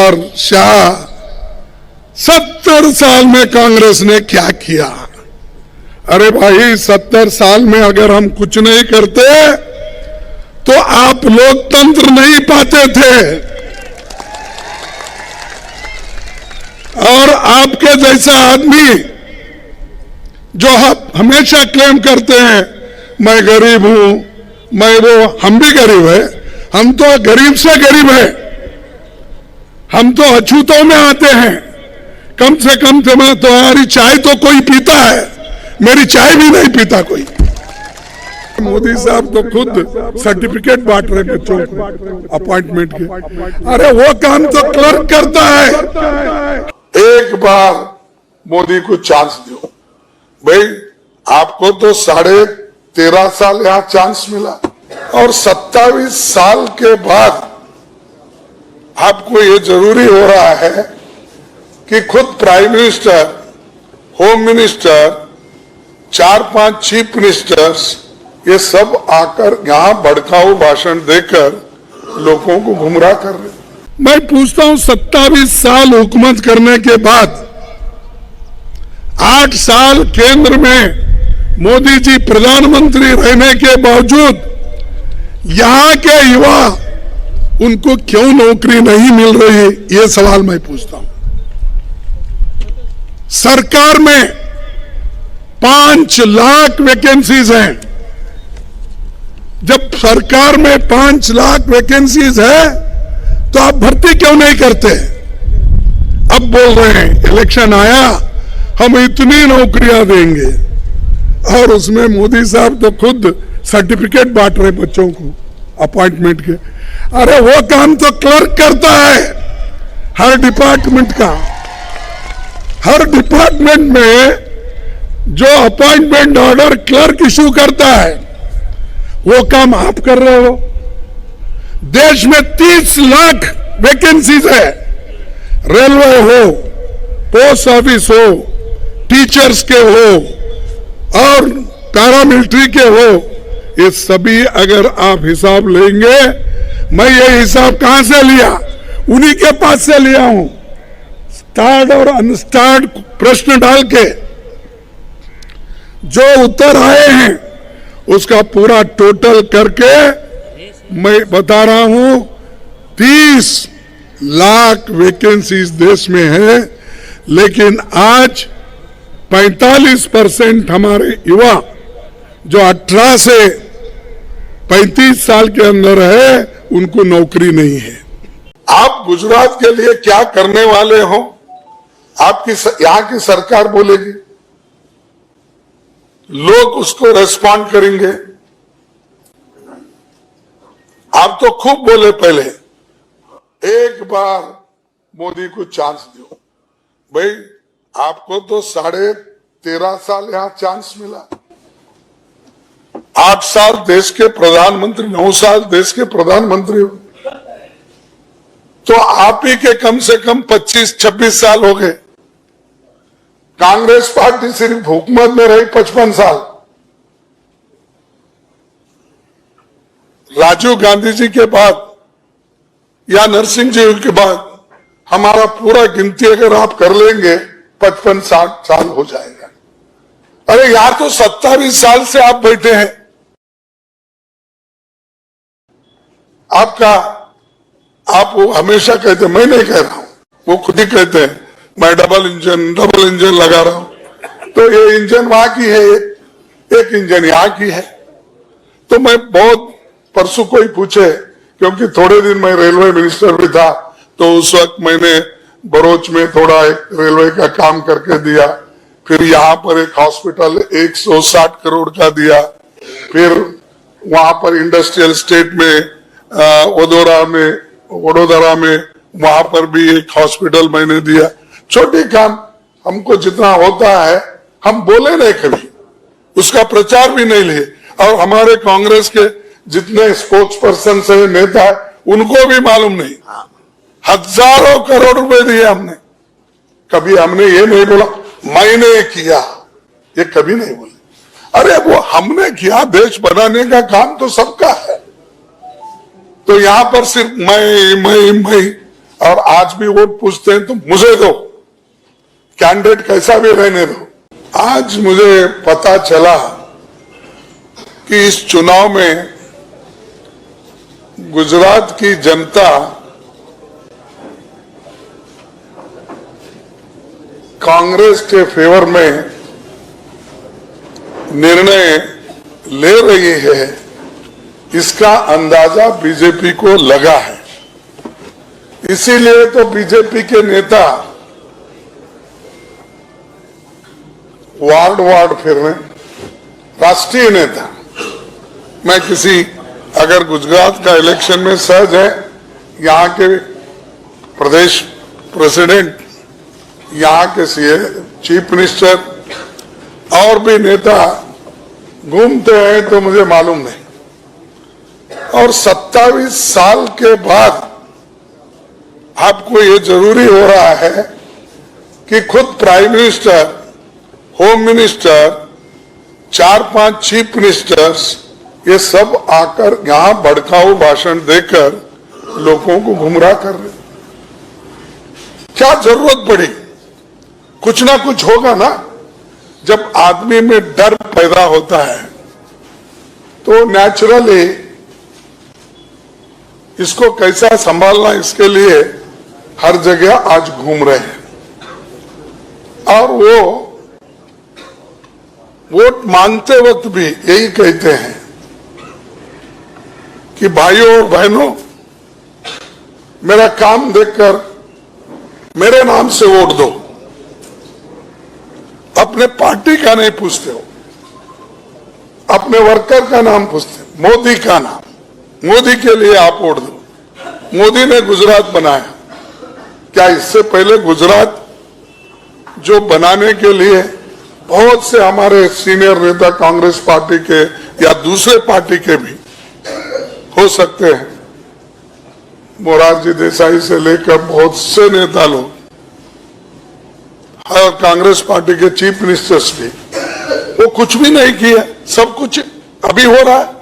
और शाह 70 साल में कांग्रेस ने क्या किया? अरे भाई 70 साल में अगर हम कुछ नहीं करते तो आप लोकतंत्र नहीं पाते थे। और आपके जैसा आदमी जो हमेशा क्लेम करते हैं मैं गरीब हूं, मैं वो, हम भी गरीब है, हम तो गरीब से गरीब है, हम तो अछूतों में आते हैं। कम से कम तुम्हारी चाय तो कोई पीता है, मेरी चाय भी नहीं पीता कोई। मोदी साहब तो खुद सर्टिफिकेट बांट रहे बच्चों को अपॉइंटमेंट के। अरे वो काम तो क्लर्क करता है। एक बार मोदी को चांस दो भाई। आपको तो 13.5 साल यहां चांस मिला और 27 साल के बाद आपको ये जरूरी हो रहा है कि खुद prime minister, home minister, 4-5 chief ministers ये सब आकर यहां भड़काऊ भाषण देकर लोगों को गुमराह कर रहे। मैं पूछता हूं 27 साल हुकूमत करने के बाद 8 साल केंद्र में मोदी जी प्रधानमंत्री रहने के बावजूद यहां के युवा उनको क्यों नौकरी नहीं मिल रही, ये सवाल मैं पूछता हूं। सरकार में 5 लाख वैकेंसीज हैं। जब सरकार में 5 लाख वैकेंसीज है तो आप भर्ती क्यों नहीं करते? अब बोल रहे हैं इलेक्शन आया हम इतनी नौकरियां देंगे, और उसमें मोदी साहब तो खुद सर्टिफिकेट बांट रहे बच्चों को अपॉइंटमेंट के। अरे वो काम तो क्लर्क करता है हर डिपार्टमेंट का। हर डिपार्टमेंट में जो अपॉइंटमेंट ऑर्डर क्लर्क इशू करता है वो काम आप कर रहे हो। देश में 30 लाख वैकेंसीज है। रेलवे हो, पोस्ट ऑफिस हो, टीचर्स के हो और पैरामिलिट्री के हो, ये सभी अगर आप हिसाब लेंगे, मैं ये हिसाब कहां से लिया? उन्हीं के पास से लिया हूं। स्टार्ड और अनस्टार्ड प्रश्न डाल के जो उत्तर आए हैं उसका पूरा टोटल करके मैं बता रहा हूं 30 लाख वैकेंसीज देश में है। लेकिन आज 45% हमारे युवा जो 18 से 35 साल के अंदर है उनको नौकरी नहीं है। आप गुजरात के लिए क्या करने वाले हो आपकी यहां की सरकार बोलेगी, लोग उसको रेस्पॉन्ड करेंगे। आप तो खूब बोले पहले, एक बार मोदी को चांस दो भाई। आपको तो 13.5 साल यहां चांस मिला, 8 साल देश के प्रधानमंत्री, 9 साल देश के प्रधानमंत्री हो, तो आप ही के कम से कम 25-26 साल हो गए। कांग्रेस पार्टी सिर्फ हुकूमत में रही 55 साल। राजीव गांधी जी के बाद या नरसिंह जी के बाद हमारा पूरा गिनती अगर आप कर लेंगे 55-60 साल हो जाएगा। अरे यार तो 27 साल से आप बैठे हैं। आप वो हमेशा कहते, मैं नहीं कह रहा हूं, वो खुद ही कहते हैं मैं डबल इंजन लगा रहा हूं। तो ये इंजन वहां की है, एक इंजन यहां की है। तो मैं बहुत परसों को ही पूछे, क्योंकि थोड़े दिन मैं रेलवे मिनिस्टर भी था, तो उस वक्त मैंने बरोच में थोड़ा एक रेलवे का काम करके दिया। फिर यहाँ पर एक हॉस्पिटल 160 करोड़ का दिया। फिर वहां पर इंडस्ट्रियल स्टेट में वडोदरा में वहां पर भी एक हॉस्पिटल मैंने दिया। छोटी काम हमको जितना होता है हम बोले नहीं, कभी उसका प्रचार भी नहीं लिए। और हमारे कांग्रेस के जितने स्पोक्स पर्सन है, नेता है, उनको भी मालूम नहीं, हजारों करोड़ रुपए दिए हमने। कभी हमने ये नहीं बोला मैंने किया, ये कभी नहीं बोले। अरे वो हमने किया, देश बनाने का काम तो सबका है। तो यहां पर सिर्फ मैं और आज भी वोट पूछते हैं तो मुझे दो, कैंडिडेट कैसा भी रहने दो। आज मुझे पता चला कि इस चुनाव में गुजरात की जनता कांग्रेस के फेवर में निर्णय ले रही है, इसका अंदाजा बीजेपी को लगा है। इसीलिए तो बीजेपी के नेता वार्ड वार्ड फिर रहे, राष्ट्रीय नेता। मैं किसी अगर गुजरात का इलेक्शन में सहज है, यहाँ के प्रदेश प्रेसिडेंट, यहाँ के चीफ मिनिस्टर और भी नेता घूमते हैं तो मुझे मालूम नहीं। और 27 साल के बाद आपको ये जरूरी हो रहा है कि खुद prime minister, home minister, 4-5 chief ministers ये सब आकर यहां भड़काऊ भाषण देकर लोगों को गुमराह कर रहे। क्या जरूरत पड़ी? कुछ ना कुछ होगा ना। जब आदमी में डर पैदा होता है तो नेचुरली इसको कैसा संभालना, इसके लिए हर जगह आज घूम रहे हैं। और वो वोट मांगते वक्त भी यही कहते हैं कि भाइयों और बहनों, मेरा काम देखकर मेरे नाम से वोट दो। अपने पार्टी का नहीं पूछते हो, अपने वर्कर का नाम पूछते हो, मोदी का नाम, मोदी के लिए आप वोट दो। मोदी ने गुजरात बनाया, क्या इससे पहले गुजरात जो बनाने के लिए बहुत से हमारे सीनियर नेता कांग्रेस पार्टी के या दूसरे पार्टी के भी हो सकते हैं, मोरारजी देसाई से लेकर बहुत से नेता लोग और कांग्रेस पार्टी के चीफ मिनिस्टर्स भी, वो कुछ भी नहीं किया, सब कुछ अभी हो रहा है।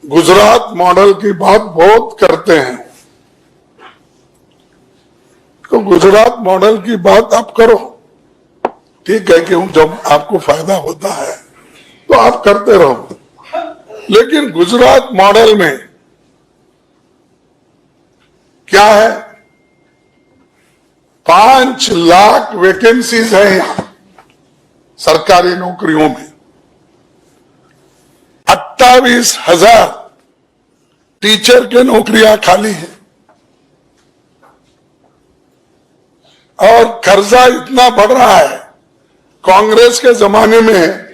गुजरात मॉडल की बात बहुत करते हैं, तो गुजरात मॉडल की बात आप करो, ठीक है कि जब आपको फायदा होता है तो आप करते रहो। लेकिन गुजरात मॉडल में क्या है? 5 लाख वैकेंसीज है यहां सरकारी नौकरियों में, 28,000 टीचर के नौकरियां खाली हैं, और कर्जा इतना बढ़ रहा है। कांग्रेस के जमाने में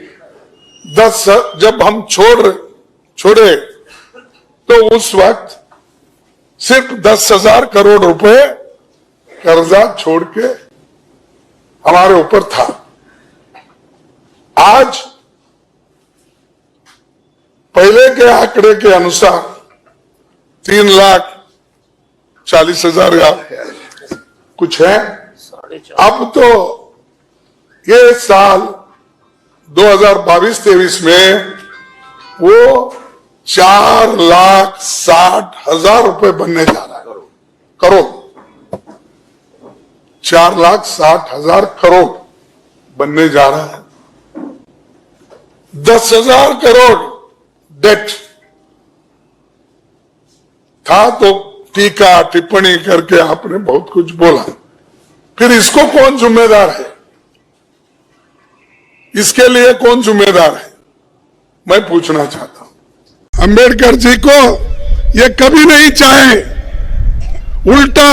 जब हम छोड़े तो उस वक्त सिर्फ 10,000 करोड़ रुपए कर्जा छोड़ के हमारे ऊपर था। आज पहले के आंकड़े के अनुसार 3,40,000 या कुछ है। अब तो ये साल 2022-23 में वो 4,60,000 रुपए बनने जा रहा है, करोड़, 4,60,000 करोड़ बनने जा रहा है। 10,000 करोड़ डेट था तो टीका टिप्पणी करके आपने बहुत कुछ बोला, फिर इसको कौन जिम्मेदार है? इसके लिए कौन जिम्मेदार है? मैं पूछना चाहता हूं। अंबेडकर जी को ये कभी नहीं चाहे, उल्टा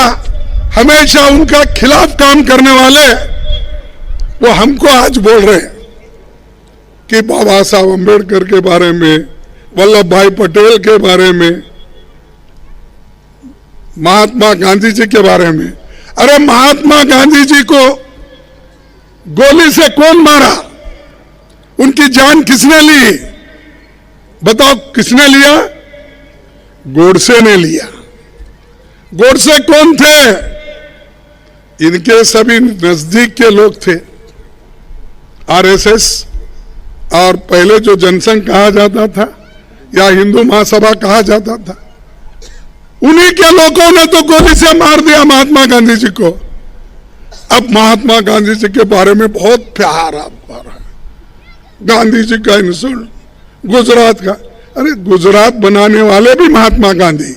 हमेशा उनका खिलाफ काम करने वाले वो हमको आज बोल रहे हैं कि बाबा साहब अंबेडकर के बारे में, वल्लभ भाई पटेल के बारे में, महात्मा गांधी जी के बारे में। अरे महात्मा गांधी जी को गोली से कौन मारा? उनकी जान किसने ली? बताओ, किसने लिया? गोडसे ने लिया। गोडसे कौन थे? इनके सभी नजदीक के लोग थे। आरएसएस और पहले जो जनसंघ कहा जाता था या हिंदू महासभा कहा जाता था, उन्हीं के लोगों ने तो गोली से मार दिया महात्मा गांधी जी को। अब महात्मा गांधी जी के बारे में बहुत प्यार आपको आ रहा है। गांधी जी का इंसल्ट, गुजरात का, अरे गुजरात बनाने वाले भी महात्मा गांधी,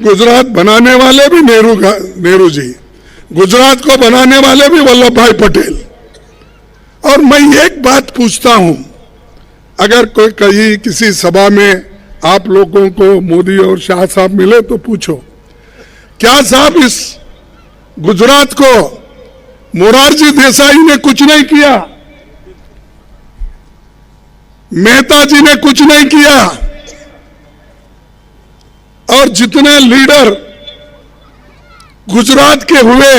गुजरात बनाने वाले भी नेहरू जी, गुजरात को बनाने वाले भी वल्लभ भाई पटेल। और मैं एक बात पूछता हूं, अगर कोई कहीं किसी सभा में आप लोगों को मोदी और शाह साहब मिले तो पूछो, क्या साहब इस गुजरात को मोरारजी देसाई ने कुछ नहीं किया, मेहता जी ने कुछ नहीं किया, और जितने लीडर गुजरात के हुए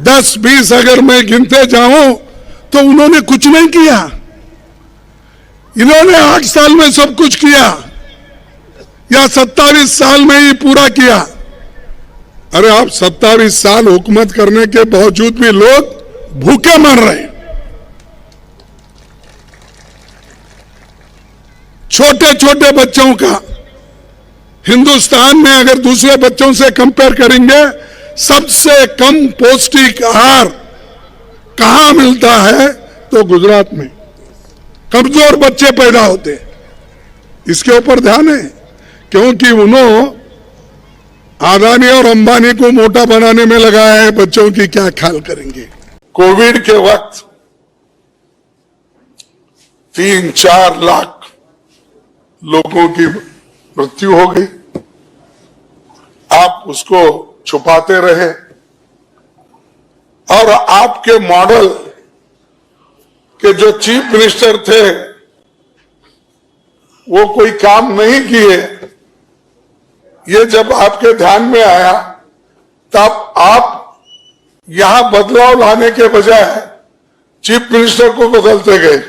10-20 अगर मैं गिनते जाऊं तो उन्होंने कुछ नहीं किया। इन्होंने 8 साल में सब कुछ किया या 27 साल में ही पूरा किया। अरे आप 27 साल हुकूमत करने के बावजूद भी लोग भूखे मर रहे हैं। छोटे छोटे बच्चों का हिंदुस्तान में अगर दूसरे बच्चों से कंपेयर करेंगे, सबसे कम पौष्टिक आहार कहां मिलता है तो गुजरात में। कमजोर बच्चे पैदा होते, इसके ऊपर ध्यान है, क्योंकि उन्होंने अदानी और अंबानी को मोटा बनाने में लगाया है। बच्चों की क्या ख्याल करेंगे। कोविड के वक्त 3-4 लाख लोगों की मृत्यु हो गई। आप उसको छुपाते रहे और आपके मॉडल के जो चीफ मिनिस्टर थे वो कोई काम नहीं किए। ये जब आपके ध्यान में आया तब आप यहां बदलाव लाने के बजाय चीफ मिनिस्टर को बदलते गए।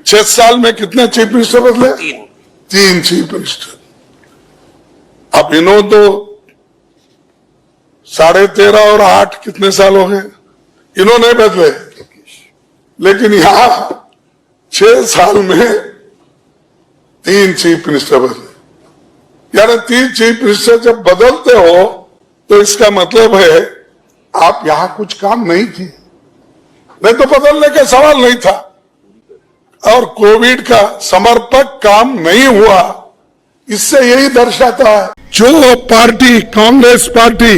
6 साल में कितने चीफ मिनिस्टर बदले? 3 चीफ मिनिस्टर। अब इन्हों तो 13.5 और 8 कितने साल हो गए, इन्होंने बदले, लेकिन यहां 6 साल में 3 चीफ मिनिस्टर बदले। यानी 3 चीफ मिनिस्टर जब बदलते हो तो इसका मतलब है आप यहां कुछ काम नहीं किए, नहीं तो बदलने का सवाल नहीं था। और कोविड का समर्पक काम नहीं हुआ, इससे यही दर्शाता है जो पार्टी, कांग्रेस पार्टी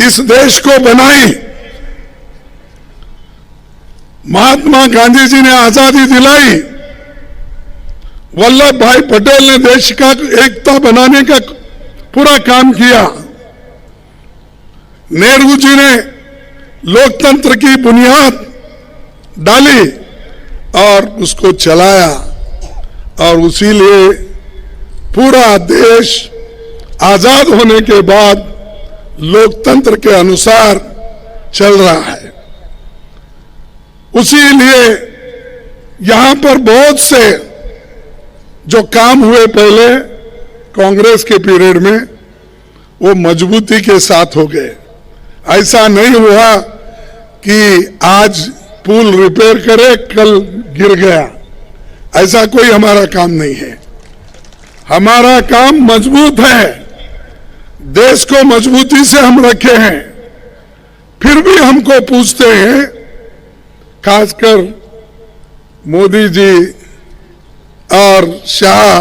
इस देश को बनाई, महात्मा गांधी जी ने आजादी दिलाई, वल्लभ भाई पटेल ने देश का एकता बनाने का पूरा काम किया, नेहरू जी ने लोकतंत्र की बुनियाद डाली और उसको चलाया, और इसीलिए पूरा देश आजाद होने के बाद लोकतंत्र के अनुसार चल रहा है। उसीलिए यहां पर बहुत से जो काम हुए पहले कांग्रेस के पीरियड में वो मजबूती के साथ हो गए। ऐसा नहीं हुआ कि आज पुल रिपेयर करे कल गिर गया, ऐसा कोई हमारा काम नहीं है। हमारा काम मजबूत है, देश को मजबूती से हम रखे हैं। फिर भी हमको पूछते हैं, खासकर मोदी जी और शाह,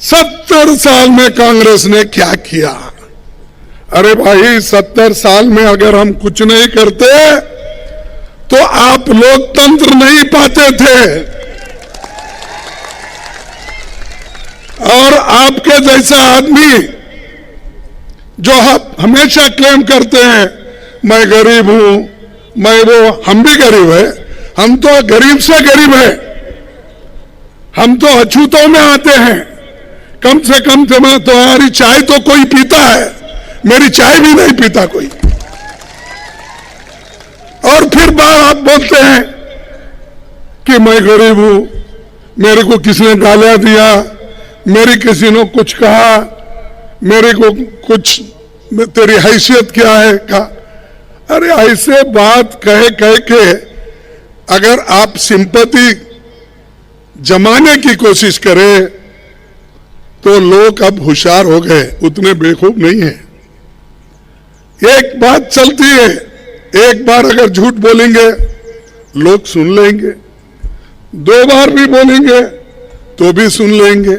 70 साल में कांग्रेस ने क्या किया? अरे भाई 70 साल में अगर हम कुछ नहीं करते तो आप लोकतंत्र नहीं पाते थे, और आपके जैसा आदमी जो हमेशा क्लेम करते हैं मैं गरीब हूं, मैं वो, हम भी गरीब है, हम तो गरीब से गरीब है, हम तो अछूतों में आते हैं। कम से कम तुम्हारी चाय तो कोई पीता है, मेरी चाय भी नहीं पीता कोई। और फिर बार आप बोलते हैं कि मैं गरीब हूं, मेरे को किसने गालियां दिया, मेरी किसी ने कुछ कहा, मेरे को कुछ, तेरी हैसियत क्या है कहा। अरे ऐसे बात कह के अगर आप सिंपैथी जमाने की कोशिश करें तो लोग अब होशियार हो गए, उतने बेवकूफ नहीं है। एक बात चलती है, एक बार अगर झूठ बोलेंगे लोग सुन लेंगे, 2 बार भी बोलेंगे तो भी सुन लेंगे।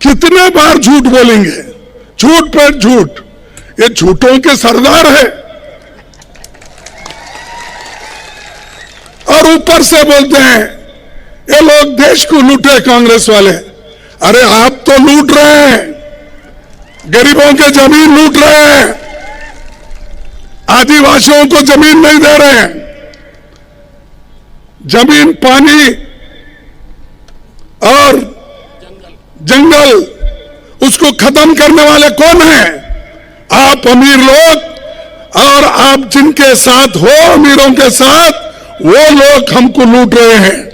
कितने बार झूठ बोलेंगे? झूठ पर झूठ, ये झूठों के सरदार है। और ऊपर से बोलते हैं ये लोग देश को लूटे कांग्रेस वाले। अरे आप तो लूट रहे हैं, गरीबों के जमीन लूट रहे हैं, आदिवासियों को जमीन नहीं दे रहे हैं। जमीन, पानी और जंगल, उसको खत्म करने वाले कौन है? आप अमीर लोग, और आप जिनके साथ हो अमीरों के साथ, वो लोग हमको लूट रहे हैं।